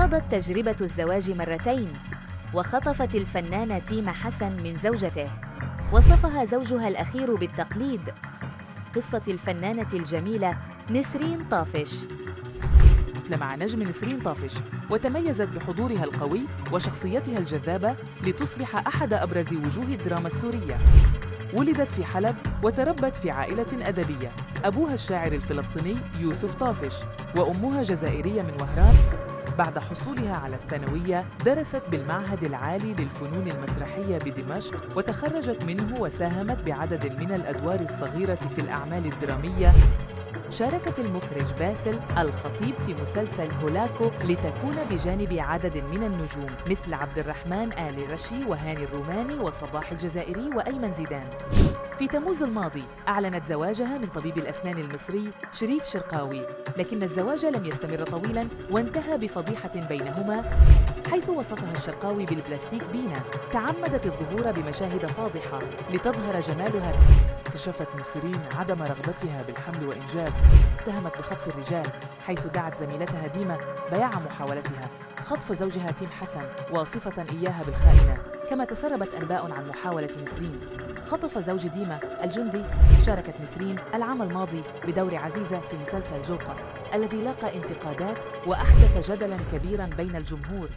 خاضت تجربة الزواج مرتين، وخطفت الفنانة تيمة حسن من زوجته، وصفها زوجها الأخير بالتقليد. قصة الفنانة الجميلة نسرين طافش. مع نجم نسرين طافش، وتميزت بحضورها القوي وشخصيتها الجذابة لتصبح أحد أبرز وجوه الدراما السورية. ولدت في حلب وتربت في عائلة أدبية، أبوها الشاعر الفلسطيني يوسف طافش، وأمها جزائرية من وهران. بعد حصولها على الثانوية درست بالمعهد العالي للفنون المسرحية بدمشق، وتخرجت منه وساهمت بعدد من الأدوار الصغيرة في الأعمال الدرامية. شاركت المخرج باسل الخطيب في مسلسل هولاكو لتكون بجانب عدد من النجوم مثل عبد الرحمن آل رشي وهاني الروماني وصباح الجزائري وأيمن زيدان. في تموز الماضي أعلنت زواجها من طبيب الأسنان المصري شريف شرقاوي، لكن الزواج لم يستمر طويلاً وانتهى بفضيحة بينهما، حيث وصفها الشرقاوي بالبلاستيك بينا. تعمدت الظهور بمشاهد فاضحة لتظهر جمالها. كشفت نسرين عدم رغبتها بالحمل وإنجاب، اتهمت بخطف الرجال، حيث دعت زميلتها ديمة بياع محاولتها خطف زوجها تيم حسن، واصفة إياها بالخائنة. كما تسربت أنباء عن محاولة نسرين خطف زوج ديمة الجندي. شاركت نسرين العام الماضي بدور عزيزة في مسلسل جوقر الذي لاقى انتقادات وأحدث جدلاً كبيراً بين الجمهور.